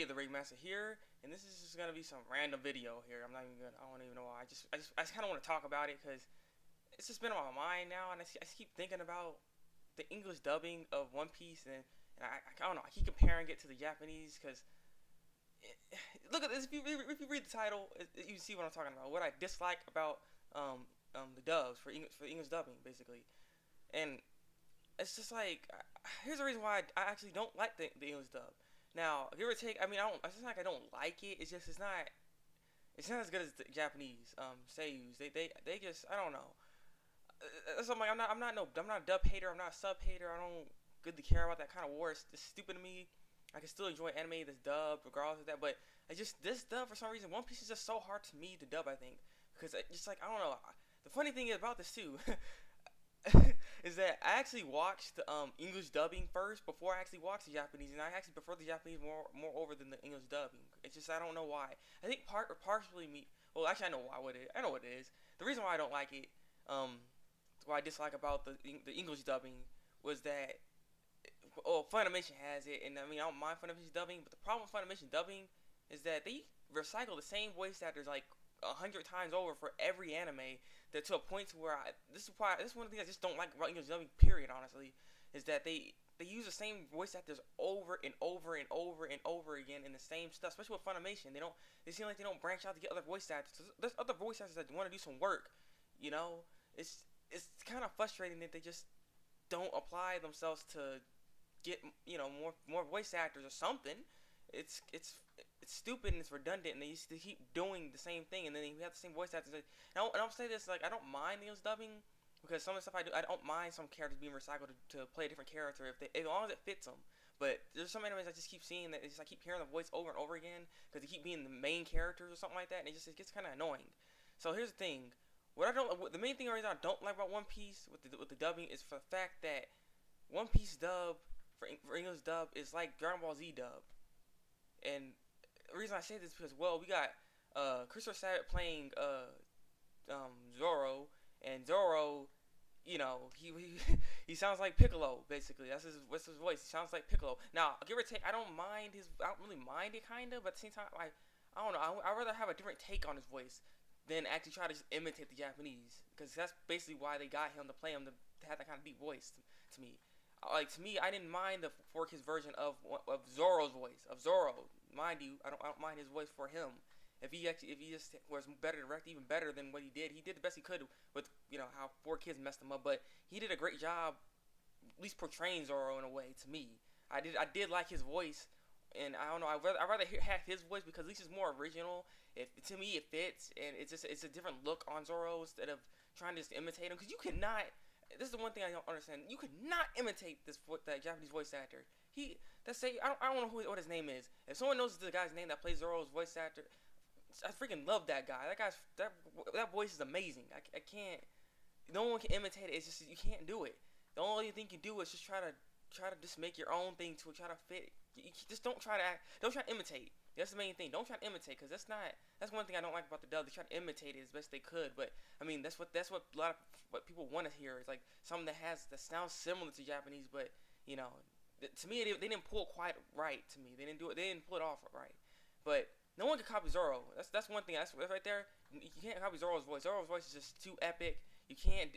Hey, the Thabreakmasta here, and this is just gonna be some random video here. I don't even know why. I just kind of want to talk about it because it's just been on my mind now, and I just keep thinking about the English dubbing of One Piece, and I don't know. I keep comparing it to the Japanese because look at this. If you read the title, you see what I'm talking about. What I dislike about the dubs for English dubbing, basically, and it's just like here's the reason why I actually don't like the English dub. Now, give or take, I mean, I don't. It's not like I don't like it. It's just it's not as good as the Japanese seiyus. They just I don't know. So I'm not a dub hater. I'm not a sub hater. I don't really care about that kind of war. It's stupid to me. I can still enjoy anime that's dubbed regardless of that. But I just this dub for some reason One Piece is just so hard to me to dub. I think because it just like I don't know. The funny thing is about this too. Is that I actually watched English dubbing first before I actually watched the Japanese, and I actually prefer the Japanese more over than the English dubbing. It's just I don't know why. I think partially me. Well, actually, I know why. I know what it is. The reason why I don't like it, what I dislike about the English dubbing was that Funimation has it, and I mean I don't mind Funimation dubbing, but the problem with Funimation dubbing is that they recycle the same voice actors like 100 times over for every anime. That to a point to where this is one of the things I just don't like about English dubbing. Period. Honestly, is that they use the same voice actors over and over and over and over again in the same stuff. Especially with Funimation, they seem like they don't branch out to get other voice actors. There's other voice actors that want to do some work. You know, it's kind of frustrating that they just don't apply themselves to get more voice actors or something. It's stupid and it's redundant, and they used to keep doing the same thing, and then you have the same voice actors. And I'll say this, like I don't mind English dubbing because some of the stuff I do, I don't mind some characters being recycled to play a different character as long as it fits them. But there's some animes I just keep seeing that I keep hearing the voice over and over again because they keep being the main characters or something like that, and it gets kind of annoying. So here's the thing: the main thing reason I don't like about One Piece with the dubbing is for the fact that One Piece dub for English dub is like Dragon Ball Z dub, and the reason I say this is because we got Christopher Sabat playing Zoro, and Zoro, he sounds like Piccolo basically. What's his voice. He sounds like Piccolo. Now, give or take, I don't really mind it kinda, but at the same time, I don't know. I'd rather have a different take on his voice than actually try to just imitate the Japanese, because that's basically why they got him to play him to have that kind of deep voice to me. Like to me, I didn't mind the 4Kids version of Zoro's voice of Zoro. Mind you, I don't mind his voice for him. If he just was better directed, even better than what he did. He did the best he could with how 4Kids messed him up, but he did a great job, at least portraying Zoro in a way. To me, I did like his voice, and I don't know. I'd rather have his voice because at least it's more original. To me it fits, and it's a different look on Zoro instead of trying to just imitate him. Because you cannot. This is the one thing I don't understand. You could not imitate that Japanese voice actor. I don't know what his name is. If someone knows the guy's name that plays Zoro's voice actor, I freaking love that guy. That voice is amazing. I can't. No one can imitate it. It's just you can't do it. The only thing you can do is just try to just make your own thing to it. Try to fit. You just don't try to act. Don't try to imitate. That's the main thing. Don't try to imitate, because that's one thing I don't like about the dub. They try to imitate it as best they could, but I mean that's what a lot of what people want to hear. It's like something that sounds similar to Japanese, but to me they didn't pull it quite right. To me, they didn't do it. They didn't pull it off right. But no one can copy Zoro. That's one thing. That's right there. You can't copy Zoro's voice. Zoro's voice is just too epic. You can't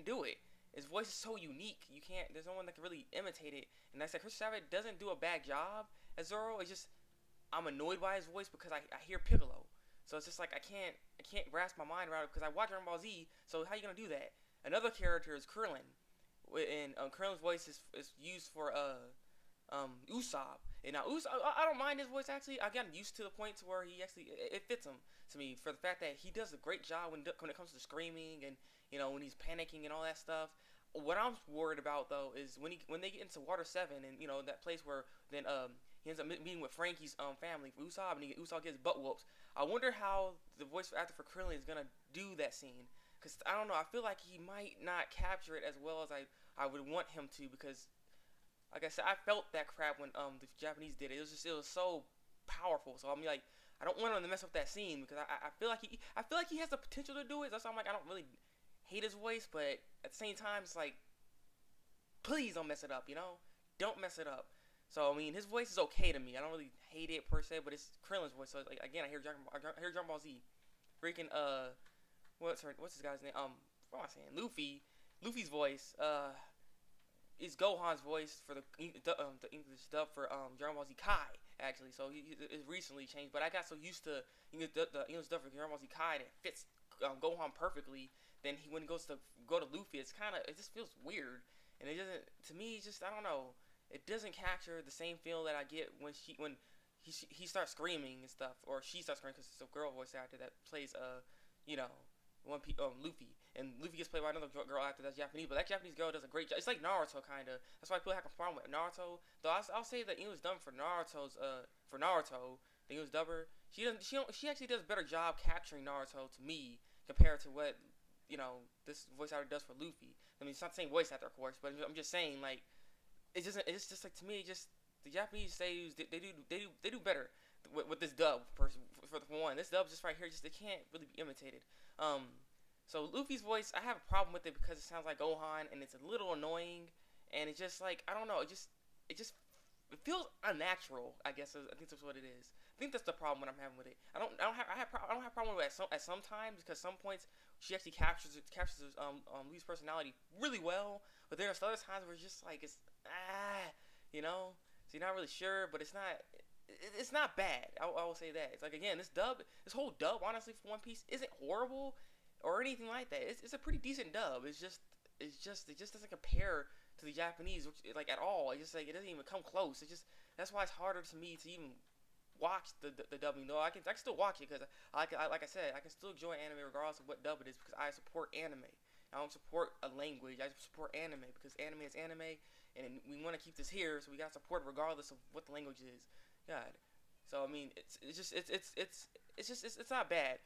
do it. His voice is so unique. You can't. There's no one that can really imitate it. And like I said, Chris Sabat doesn't do a bad job as Zoro. It's just I'm annoyed by his voice because I hear Piccolo. So it's just like I can't grasp my mind around it because I watch Dragon Ball Z. So how you gonna do that? Another character is Krillin, and Krillin's voice is used for Usopp. And now Usopp, I don't mind his voice actually. I've gotten used to the point to where he actually it fits him to me for the fact that he does a great job when it comes to screaming and when he's panicking and all that stuff. What I'm worried about though is when they get into Water 7 and that place where then he ends up meeting with Frankie's family, Usopp, and Usopp gets butt whooped. I wonder how the voice actor for Krillin is gonna do that scene, because I don't know. I feel like he might not capture it as well as I would want him to, because like I said, I felt that crap when the Japanese did it. It was so powerful. So I'm like, I don't want him to mess up that scene, because I feel like he has the potential to do it. That's why I'm like, I don't really hate his voice, but at the same time, it's like, please don't mess it up. Don't mess it up. So I mean, his voice is okay to me. I don't really hate it per se, but it's Krillin's voice. So like again, I hear Dragon Ball Z, freaking what's this guy's name? What am I saying? Luffy's voice. Is Gohan's voice for the English dub for Dragon Ball Z Kai actually. So it recently changed, but I got so used to the English dub for Dragon Ball Z Kai that it fits Gohan perfectly. Then when he goes to go to Luffy, it just feels weird, and it doesn't to me. It's just I don't know. It doesn't capture the same feel that I get when he starts screaming and stuff, or she starts screaming because it's a girl voice actor that plays you know Luffy, and Luffy gets played by another girl after that's Japanese, but that Japanese girl does a great job. It's like Naruto kind of. That's why people have a problem with Naruto. Though I'll say that English dub for Naruto, the English dubber, she actually does a better job capturing Naruto to me compared to what this voice actor does for Luffy. I mean, it's not the same voice actor, of course, but I'm just saying like it's just like to me just the Japanese say they do better with this dub for one. This dub just right here just they can't really be imitated. So Luffy's voice, I have a problem with it because it sounds like Gohan and it's a little annoying, and it's just like I don't know, it feels unnatural. I guess I think that's what it is. I think that's the problem when I'm having with it. I don't have a problem with it at some times because some points she actually captures Luffy's personality really well, but there's other times where it's just like it's you know, so you're not really sure, but it's not bad. I will say that. It's like again, this whole dub, honestly, for One Piece isn't horrible or anything like that. It's a pretty decent dub. It just doesn't compare to the Japanese, which like at all. It doesn't even come close. That's why it's harder to me to even watch the dubbing. Though I can still watch it because like I said, I can still enjoy anime regardless of what dub it is because I support anime. I don't support a language. I support anime because anime is anime, and we want to keep this here, so we gotta support it regardless of what the language is. God. So I mean, it's not bad.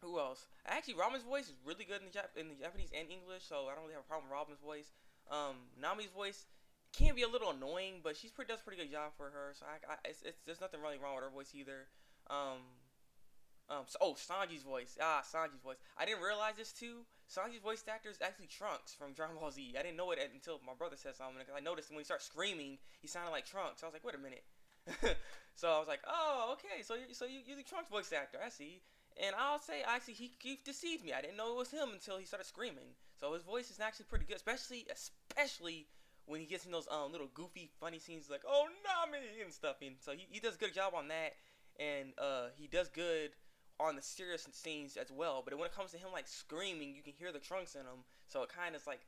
Who else? Actually, Robin's voice is really good in the Japanese and English, so I don't really have a problem with Robin's voice. Nami's voice can be a little annoying, but does a pretty good job for her. So there's nothing really wrong with her voice either. Sanji's voice. Sanji's voice. I didn't realize this too. Sanji's voice actor is actually Trunks from Dragon Ball Z. I didn't know it until my brother said something because I noticed when he started screaming, he sounded like Trunks. I was like, wait a minute. So I was like, oh, okay. So you're the Trunks voice actor. I see. And I'll say, actually, he deceived me. I didn't know it was him until he started screaming. So his voice is actually pretty good, especially when he gets in those little goofy, funny scenes like, oh, Nami, and stuff. And so he does a good job on that. And he does good on the serious scenes as well. But when it comes to him, like, screaming, you can hear the Trunks in him. So it kind of is like,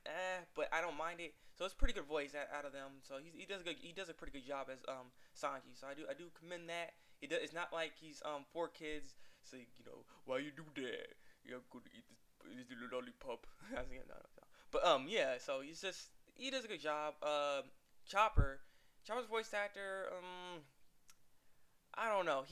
but I don't mind it. So it's a pretty good voice out of them. So he does a pretty good job as Sanji. So I do commend that. It's not like he's 4 kids say, why you do that? You're going to eat this little lollipop. But yeah. So he does a good job. Chopper's voice actor. I don't know.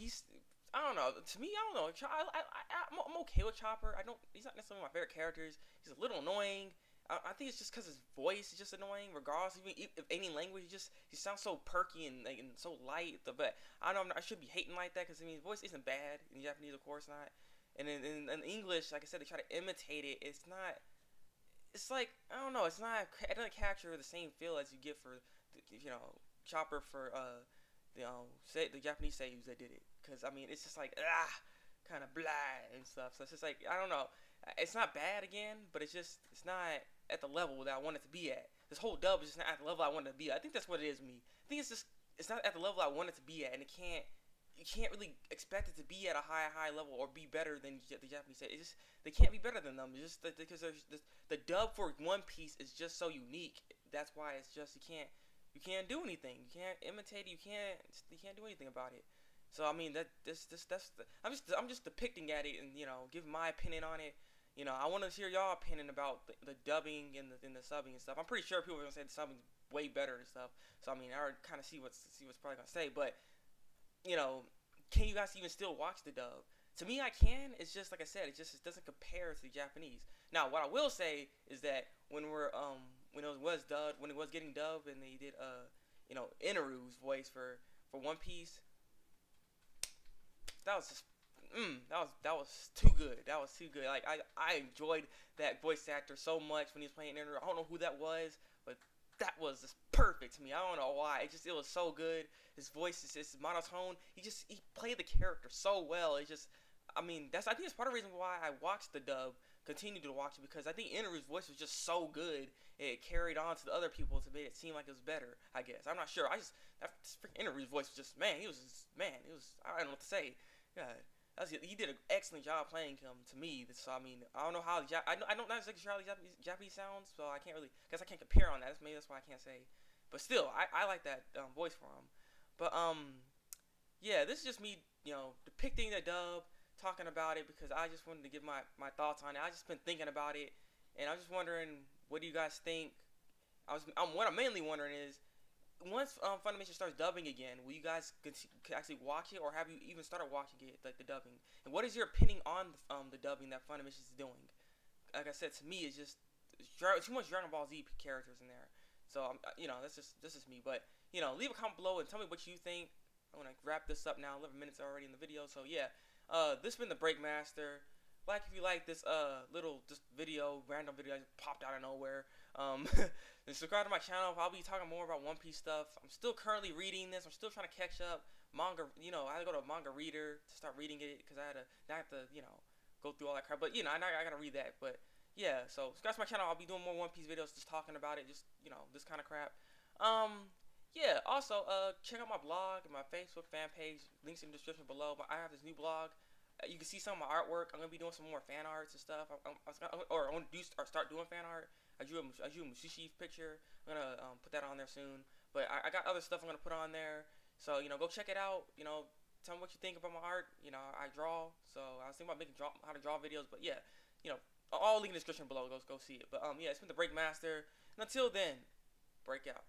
I don't know. To me, I don't know. I'm okay with Chopper. He's not necessarily my favorite characters. He's a little annoying. I think it's just because his voice is just annoying, regardless. Even if any language, he sounds so perky and so light. But I don't know. I should be hating like that because his voice isn't bad in Japanese, of course not. And in English, like I said, they try to imitate it. It's not. It's like I don't know. It's not. It doesn't capture the same feel as you get for Chopper for say the Japanese seiyus that did it. Because I mean, it's just like kind of blah and stuff. So it's just like I don't know. It's not bad again, but it's not at the level that I want it to be at. This whole dub is just not at the level I want it to be at. I think that's what it is with me. I think it's not at the level I want it to be at, and you can't really expect it to be at a high level or be better than the Japanese say. They can't be better than them. It's just because the dub for One Piece is just so unique. That's why it's just you can't do anything. You can't imitate it. You can't do anything about it. So I mean I'm just depicting at it and give my opinion on it. I want to hear y'all opinion about the dubbing and the subbing and stuff. I'm pretty sure people are gonna say the subbing's way better and stuff. So I mean I already kind of see what's probably gonna say, but can you guys even still watch the dub? To me, I can. It's just like I said. It doesn't compare to the Japanese. Now, what I will say is that when it was getting dubbed and they did Inaru's voice for One Piece, that was just that was too good. That was too good. Like I enjoyed that voice actor so much when he was playing Inaru. I don't know who that was, but that was just perfect to me. I don't know why. It was so good. His voice is just monotone. He played the character so well. It just, I mean, I think it's part of the reason why I watched the dub, continued to watch it, because I think Inaru's voice was just so good. It carried on to the other people to make it seem like it was better. I guess I'm not sure. That freaking Inaru's voice was just, man. He was just, man. It was, I don't know what to say. Yeah, he did an excellent job playing him to me. So I mean, I don't know how I don't not exactly how Japanese sounds, so I can't really, guess I can't compare on that. Maybe that's why I can't say. But still, I like that voice for him. But yeah, this is just me, depicting the dub, talking about it because I just wanted to give my thoughts on it. I just been thinking about it, and I'm just wondering, what do you guys think? What I'm mainly wondering is, once Funimation starts dubbing again, will you guys actually watch it, or have you even started watching it, like the dubbing? And what is your opinion on the dubbing that Funimation is doing? Like I said, to me, it's too much Dragon Ball Z characters in there. So this is me. But leave a comment below and tell me what you think. I'm gonna wrap this up now. 11 minutes already in the video. So yeah, this has been the Breakmaster. Like if you like this random video that just popped out of nowhere. And subscribe to my channel. I'll be talking more about One Piece stuff. I'm still currently reading this. I'm still trying to catch up. Manga, I had to go to a manga reader to start reading it because I have to go through all that crap. But I gotta read that. But yeah, so subscribe to my channel. I'll be doing more One Piece videos, just talking about it, just this kind of crap. Yeah. Also, check out my blog and my Facebook fan page. Links in the description below. But I have this new blog. You can see some of my artwork. I'm gonna be doing some more fan arts and stuff. I want to start doing fan art. I drew a Mushishi picture. I'm gonna put that on there soon. But I got other stuff I'm gonna put on there. So go check it out. Tell me what you think about my art. I draw. So I was thinking about how to draw videos. But yeah, all link in the description below. Go see it. But yeah, it's been the Breakmaster. And until then, break out.